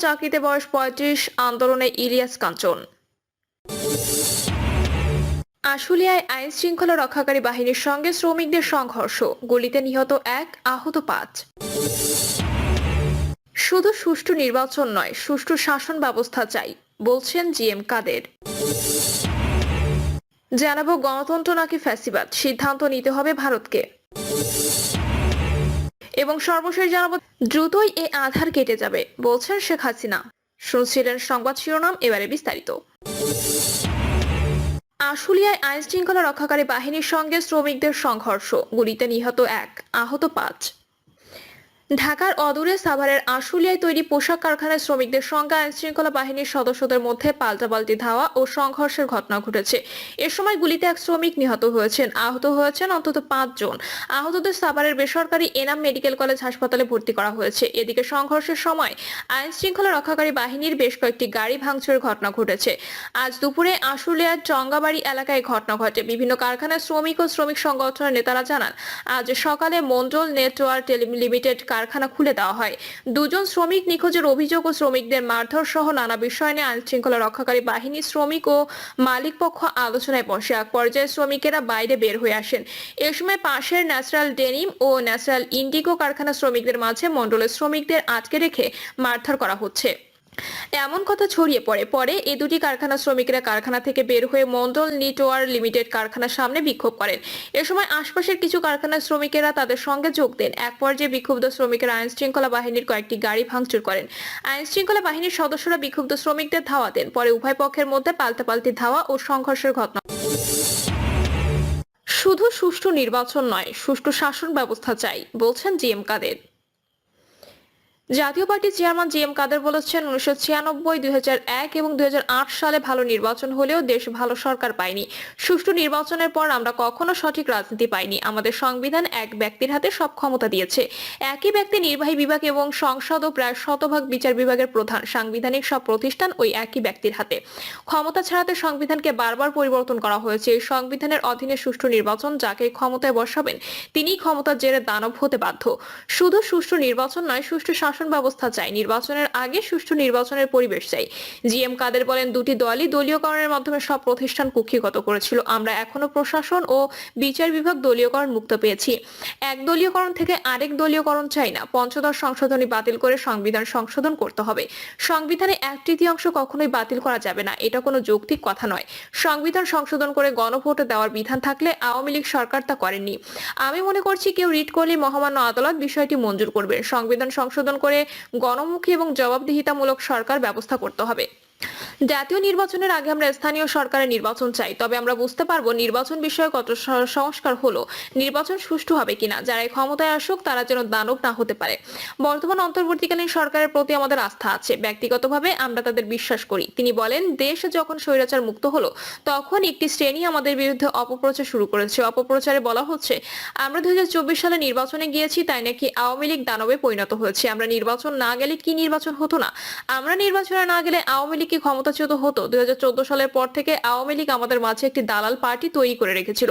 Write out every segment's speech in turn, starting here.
চাকরিতে বয়স ৩৫, আন্দোলনে ইলিয়াস কাঞ্চন। আশুলিয়ায় আইন শৃঙ্খলা রক্ষাকারী বাহিনীর সঙ্গে শ্রমিকদের সংঘর্ষ, গুলিতে নিহত ১, আহত ৫। শুধু সুষ্ঠু নির্বাচন নয়, সুষ্ঠু শাসন ব্যবস্থা চাই, বলছেন জিএম কাদের। জানাবো গণতন্ত্র নাকি ফ্যাসিবাদ, সিদ্ধান্ত নিতে হবে ভারতকে। এবং সর্বশেষ জানাবো দ্রুতই এ আধার কেটে যাবে, বলছেন শেখ হাসিনা। শুনছিলেন সংবাদ শিরোনাম, এবারে বিস্তারিত। আশুলিয়ায় আইন শৃঙ্খলা রক্ষাকারী বাহিনীর সঙ্গে শ্রমিকদের সংঘর্ষ, গুলিতে নিহত ১, আহত ৫। ঢাকার অদূরে সাভারের আশুলিয়ায় তৈরি পোশাক কারখানার শ্রমিকদের সঙ্গে আইন শৃঙ্খলা বাহিনীর সদস্যদের মধ্যে পাল্টাপাল্টি ধাওয়া ও সংঘর্ষের ঘটনা ঘটেছে। এ সময় গুলিতে ১ শ্রমিক নিহত হয়েছেন, আহত হয়েছেন অন্তত ৫ জন। আহতদের সাভারের বেসরকারি এনাম মেডিকেল কলেজ হাসপাতালে ভর্তি করা হয়েছে। এদিকে সংঘর্ষের সময় আইন শৃঙ্খলা রক্ষাকারী বাহিনীর বেশ কয়েকটি গাড়ি ভাঙচুরের ঘটনা ঘটেছে। আজ দুপুরে আশুলিয়ার টঙ্গাবাড়ি এলাকায় ঘটনা ঘটে। বিভিন্ন কারখানার শ্রমিক ও শ্রমিক সংগঠনের নেতারা জানান, আজ সকালে মন্ডল নেটওয়ার্ক লিমিটেড কারখানা খুলে দেওয়া হয়। ২ জন শ্রমিক নিখোঁজের অভিযোগ ও শ্রমিকদের মারধর সহ নানা বিষয় নিয়ে আইন শৃঙ্খলা রক্ষাকারী বাহিনী, শ্রমিক ও মালিক পক্ষ আলোচনায় বসে। এক পর্যায়ে শ্রমিকেরা বাইরে বের হয়ে আসেন। এ সময় পাশের ন্যাচারাল ডেনিম ও ন্যাচারাল ইন্ডিগো কারখানা শ্রমিকদের মাঝে মন্ডলের শ্রমিকদের আটকে রেখে মারধর করা হচ্ছে এমন কথা ছড়িয়ে পরে এই দুটি কারখানা শ্রমিকরা কারখানা থেকে বের হয়ে মন্ডল নেটওয়ার্ক লিমিটেড কারখানার সামনে বিক্ষোভ করেন। এ সময় আশপাশের কিছু কারখানার শ্রমিকেরা তাদের সঙ্গে যোগ দেন। এক পর্যায়ে বিক্ষুব্ধ শ্রমিকেরা আইন শৃঙ্খলা বাহিনীর কয়েকটি গাড়ি ভাঙচুর করেন। আইন শৃঙ্খলা বাহিনীর সদস্যরা বিক্ষুব্ধ শ্রমিকদের ধাওয়া দেন। পরে উভয় পক্ষের মধ্যে পাল্টাপাল্টি ধাওয়া ও সংঘর্ষের ঘটনা। শুধু সুষ্ঠু নির্বাচন নয়, সুষ্ঠু শাসন ব্যবস্থা চাই, বলছেন জিএম কাদের। জাতীয় পার্টির চেয়ারম্যান জিএম কাদের বলেছেন, 1996, 2001 এবং 2008 সালে ভালো নির্বাচন হলেও দেশ ভালো সরকার পায়নি। সুষ্ঠু নির্বাচনের পর আমরা কখনো সঠিক রাজনীতি পাইনি। আমাদের সংবিধান এক ব্যক্তির হাতে সব ক্ষমতা দিয়েছে। একই ব্যক্তি নির্বাহী বিভাগ এবং সংসদ ও প্রায় শতভাগ বিচার বিভাগের প্রধান। সাংবিধানিক সব প্রতিষ্ঠান ওই একই ব্যক্তির হাতে। ক্ষমতা ছাড়াতে সংবিধানকে বারবার পরিবর্তন করা হয়েছে। এই সংবিধানের অধীনে সুষ্ঠু নির্বাচন, যাকে ক্ষমতায় বসাবেন তিনিই ক্ষমতার জেরে দানব হতে বাধ্য। শুধু সুষ্ঠু নির্বাচন নয়, সুষ্ঠু শাসন ব্যবস্থা চাই। নির্বাচনের আগে সুষ্ঠু নির্বাচনের পরিবেশ চাই। জিএম কাদের বলেন, দুটি দলই দলীয়করণের মাধ্যমে সব প্রতিষ্ঠান কুক্ষিগত করেছিল। আমরা এখনো প্রশাসন ও বিচার বিভাগ দলীয়করণ মুক্ত পেয়েছি। এক দলীয়করণ থেকে আরেক দলীয়করণ চাই না। পঞ্চদশ সংশোধনী বাতিল করে সংবিধান সংশোধন করতে হবে। সংবিধানে 1/3 কখনোই বাতিল করা যাবে না, এটা কোনো যৌক্তিক কথা নয়। সংবিধান সংশোধন করে গণভোটে দেওয়ার বিধান থাকলে আওয়ামী লীগ সরকার তা করেননি। আমি মনে করছি কেউ রিট করলে মহামান্য আদালত বিষয়টি মঞ্জুর করবে। সংবিধান সংশোধন করে গণমুখী এবং জবাবদিহিতামূলক সরকার ব্যবস্থা করতে হবে। জাতীয় নির্বাচনের আগে আমরা স্থানীয় সরকারের নির্বাচন চাই, তবে আমরা বুঝতে পারবো নির্বাচন বিষয়ে কত সংস্কার হলো, নির্বাচন সুষ্ঠু হবে কিনা। যারা ক্ষমতায় আসুক তারা যেন দানব না হতে পারে। বর্তমান অন্তর্বর্তীকালীন সরকারের প্রতি আমাদের আস্থা আছে, ব্যক্তিগতভাবে আমরা তাদের বিশ্বাস করি। তিনি বলেন, দেশ যখন স্বৈরাচার মুক্ত হলো তখন একটি শ্রেণী আমাদের বিরুদ্ধে অপপ্রচার শুরু করেছে। অপপ্রচারে বলা হচ্ছে আমরা 2024 সালে নির্বাচনে গিয়েছি, তাই নাকি আওয়ামী লীগ দানবে পরিণত হয়েছে। আমরা নির্বাচন না গেলে কি নির্বাচন হতো না? আমরা নির্বাচনে না গেলে আওয়ামী লীগ কি ক্ষমতাচ্যুত হতো? 2014 সালের পর থেকে আওয়ামী লীগ আমাদের মাঝে একটি দালাল পার্টি তৈরি করে রেখেছিল।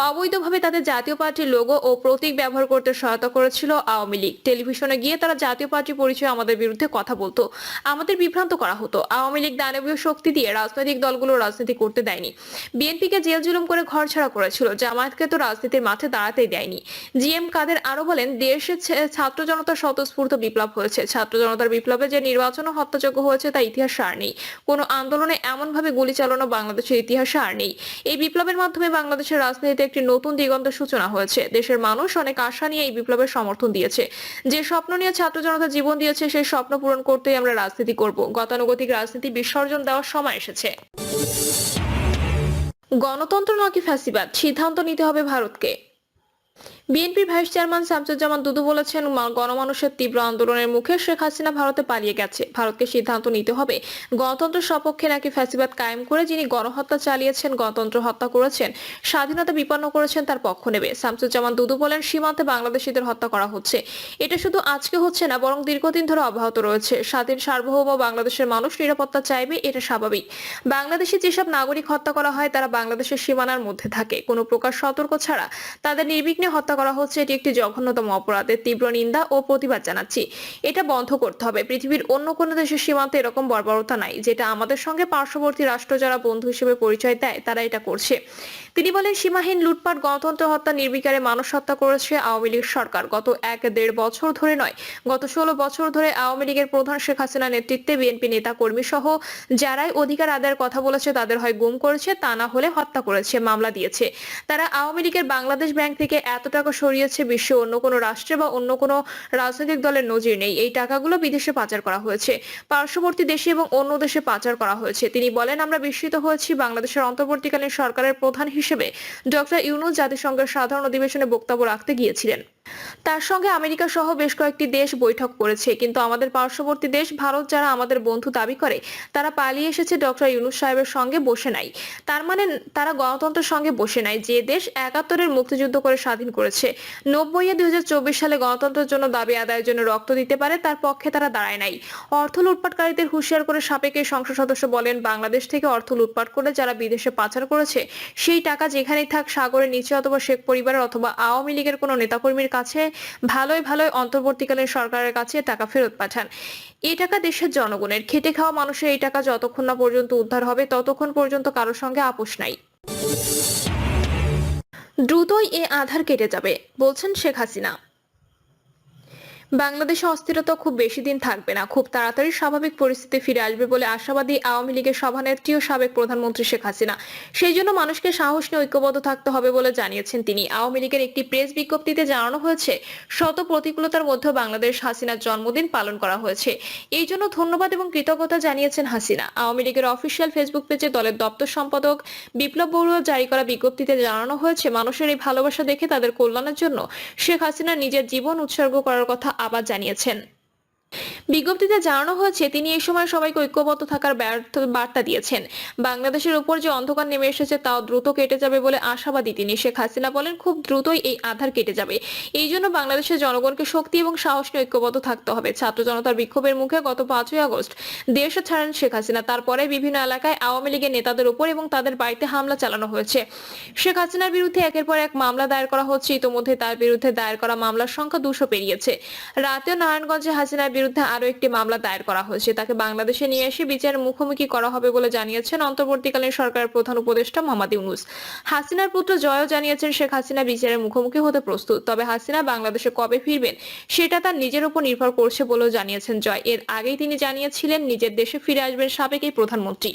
অবৈধভাবে তাদের জাতীয় পার্টির লোগো ও প্রতীক ব্যবহার করতে সহায়তা করেছিল আওয়ামী লীগ। টেলিভিশনে গিয়ে তারা জাতীয় পার্টি পরিচয়ে আমাদের বিরুদ্ধে কথা বলতো, আমাদের বিভ্রান্ত করা হতো। আওয়ামী লীগ দানবীয় শক্তি দিয়ে রাজনৈতিক দলগুলো রাজনীতি করতে দেয়নি। বিএনপিকে জেল জুলুম করে ঘরছাড়া করেছিল, জামায়াতকে তো রাজনীতির মাঠে দাঁড়াতেই দেয়নি। জিএম কাদের আরো বলেন, দেশে ছাত্র জনতার স্বতঃস্ফূর্ত বিপ্লব হয়েছে। ছাত্র জনতার বিপ্লবে যে নির্বাচন ও হত্যাযজ্ঞ হয়েছে তা ইতিহাস আর নেই। কোনো আন্দোলনে এমন ভাবে গুলি চালানো বাংলাদেশের ইতিহাসে আর নেই। এই বিপ্লবের মাধ্যমে বাংলাদেশের রাজনীতিতে একটি নতুন দিগন্তের সূচনা হয়েছে। দেশের মানুষ অনেক আশা নিয়ে এই বিপ্লবের সমর্থন দিয়েছে। যে স্বপ্ন নিয়ে ছাত্র জনতা জীবন দিয়েছে, সেই স্বপ্ন পূরণ করতেই আমরা রাজনীতি করব। গতানুগতিক রাজনীতি বিসর্জন দেওয়ার সময় এসেছে। গণতন্ত্র নাকি ফ্যাসিবাদ, সিদ্ধান্ত নিতে হবে ভারতকে। বিএনপির ভাইস চেয়ারম্যান শামসুজ্জামান দুদু বলেছেন, গণমানুষের তীব্র আন্দোলনের মুখে শেখ হাসিনা ভারতে পালিয়ে গেছে। ভারতকে সিদ্ধান্ত নিতে হবে গণতন্ত্র সপক্ষে নাকি ফ্যাসিবাদ কায়েম করে যিনি গণহত্যা চালিয়েছেন, গণতন্ত্র হত্যা করেছেন, স্বাধীনতা বিপন্ন করেছেন তার পক্ষ নেবে। শামসুজ্জামান দুদু বলেন, সীমান্তে বাংলাদেশিদের হত্যা করা হচ্ছে। এটা শুধু আজকে হচ্ছে না, বরং দীর্ঘদিন ধরে অব্যাহত রয়েছে। স্বাধীন সার্বভৌম বাংলাদেশের মানুষ নিরাপত্তা চাইবে, এটা স্বাভাবিক। বাংলাদেশে যেসব নাগরিক হত্যা করা হয় তারা বাংলাদেশের সীমানার মধ্যে থাকে। কোনো প্রকার সতর্ক ছাড়া তাদের নির্বিঘ্নে হত্যা করা হচ্ছে এটি একটি জঘন্যতম অপরাধের তীব্র নিন্দা ও প্রতিবাদ জানাচ্ছি। এটা বন্ধ করতে হবে। পৃথিবীর অন্য কোনো দেশের সীমান্তে এরকম বর্বরতা নাই, যেটা আমাদের সঙ্গে পার্শ্ববর্তী রাষ্ট্র যারা বন্ধু হিসেবে পরিচয় দেয় তারা এটা করছে। তিনি বলেন, সীমাহীন লুটপাট, গণতন্ত্র হত্যা, নির্বিচারে মানুষ হত্যা করেছে আওয়ামী লীগ সরকার। গত 1-1.5 বছর ধরে নয়, গত 16 বছর ধরে আওয়ামী লীগের প্রধান শেখ হাসিনা নেতৃত্বে বিএনপি নেতা কর্মী সহ যারাই অধিকার আদায়ের কথা বলেছে তাদের হয় গুম করেছে, তা না হলে হত্যা করেছে, মামলা দিয়েছে। তারা আওয়ামী লীগের বাংলাদেশ ব্যাংক থেকে এত টাকা সরিয়েছে, বিশ্বে অন্য কোনো রাষ্ট্রে বা অন্য কোনো রাজনৈতিক দলের নজির নেই। এই টাকাগুলো বিদেশে পাচার করা হয়েছে, পার্শ্ববর্তী দেশে এবং অন্য দেশে পাচার করা হয়েছে। তিনি বলেন, আমরা বিস্মিত হয়েছি বাংলাদেশের অন্তর্বর্তীকালীন সরকারের প্রধান হিসেবে ডক্টর ইউনূস জাতিসংঘের সাধারণ অধিবেশনে বক্তব্য রাখতে গিয়েছিলেন। তার সঙ্গে আমেরিকা সহ বেশ কয়েকটি দেশ বৈঠক করেছে, কিন্তু আমাদের পার্শ্ববর্তী দেশ ভারত, যারা আমাদের বন্ধু দাবি করে, তারা পালিয়ে এসেছে ডক্টর ইউনূস সাহেবের সঙ্গে বসে নাই। তার মানে তারা গণতন্ত্রের সঙ্গে বসে নাই, যে দেশ 71-এর মুক্তিযুদ্ধ করে স্বাধীন করেছে, 90-এ 2024 সালে গণতন্ত্রের জন্য দাবি আদায়ের জন্য রক্ত দিতে পারে, তার পক্ষে তারা দাঁড়ায় নাই। অর্থ লুটপাটকারীদের হুঁশিয়ার করে সাবেক এই সংসদ সদস্য বলেন, বাংলাদেশ থেকে অর্থ লুটপাট করে যারা বিদেশে পাচার করেছে, সেই টাকা যেখানেই থাক, সাগরের নিচে অথবা শেখ পরিবারের অথবা আওয়ামী লীগের কোনো নেতাকর্মীর কাছে, ভালোই ভালোই অন্তর্বর্তীকালীন সরকারের কাছে টাকা ফেরত পাঠান। এই টাকা দেশের জনগণের, খেটে খাওয়া মানুষের এই টাকা যতক্ষণ না পর্যন্ত উদ্ধার হবে ততক্ষণ পর্যন্ত কারোর সঙ্গে আপোষ নাই। দ্রুতই এ আধার কেটে যাবে বলছেন শেখ হাসিনা। বাংলাদেশে অস্থিরতা খুব বেশি দিন থাকবে না, খুব তাড়াতাড়ি স্বাভাবিক পরিস্থিতি ফিরে আসবে বলে আশাবাদী আওয়ামী লীগের সভানেত্রী ও সাবেক প্রধানমন্ত্রী শেখ হাসিনা। সেই জন্য মানুষকে সাহস নিয়ে ঐক্যবদ্ধ থাকতে হবে বলে জানিয়েছেন তিনি। আওয়ামী লীগের একটি প্রেস বিজ্ঞপ্তিতে জানানো হয়েছে, শত প্রতিকূলতার মধ্যে বাংলাদেশ হাসিনার জন্মদিন পালন করা হয়েছে। এই জন্য ধন্যবাদ এবং কৃতজ্ঞতা জানিয়েছেন হাসিনা। আওয়ামী লীগের অফিসিয়াল ফেসবুক পেজে দলের দপ্তর সম্পাদক বিপ্লব বড়ুয়া জারি করা বিজ্ঞপ্তিতে জানানো হয়েছে, মানুষের এই ভালোবাসা দেখে তাদের কল্যাণের জন্য শেখ হাসিনা নিজের জীবন উৎসর্গ করার কথা আবার জানিয়েছেন। বিজ্ঞপ্তিতে জানানো হয়েছে, তিনি এই সময় সবাইকে ঐক্যবদ্ধ থাকার বার্তা দিয়েছেন। বাংলাদেশের উপর যে অন্ধকার নেমে এসেছে তাও দ্রুত কেটে যাবে বলে আশাবাদী তিনি। শেখ হাসিনা বলেন, খুব দ্রুতই এই আধার কেটে যাবে। এই জন্য বাংলাদেশের জনগণকে শক্তি এবং সাহস নিয়ে ঐক্যবদ্ধ থাকতে হবে। ছাত্র জনতার বিক্ষোভের মুখে গত 5ই আগস্ট দেশ ছাড়েন শেখ হাসিনা। তারপরে বিভিন্ন এলাকায় আওয়ামী লীগের নেতাদের উপর এবং তাদের বাড়িতে হামলা চালানো হয়েছে। শেখ হাসিনার বিরুদ্ধে একের পর এক মামলা দায়ের করা হচ্ছে। ইতোমধ্যে তার বিরুদ্ধে দায়ের করা মামলার সংখ্যা 200 পেরিয়েছে। রাতেও নারায়ণগঞ্জে হাসিনার বিরুদ্ধে আরো একটি মামলা দায়ের করা হয়েছে। তাকে বাংলাদেশে নিয়ে এসে বিচারের মুখোমুখি করা হবে বলে জানিয়েছেন অন্তর্বর্তীকালীন সরকারের প্রধান উপদেষ্টা মোহাম্মদ ইউনূস। হাসিনার পুত্র জয়ও জানিয়েছেন, শেখ হাসিনা বিচারের মুখোমুখি হতে প্রস্তুত। তবে হাসিনা বাংলাদেশে কবে ফিরবেন সেটা তার নিজের উপর নির্ভর করছে বলেও জানিয়েছেন জয়। এর আগেই তিনি জানিয়েছিলেন নিজের দেশে ফিরে আসবেন সাবেক এই প্রধানমন্ত্রী।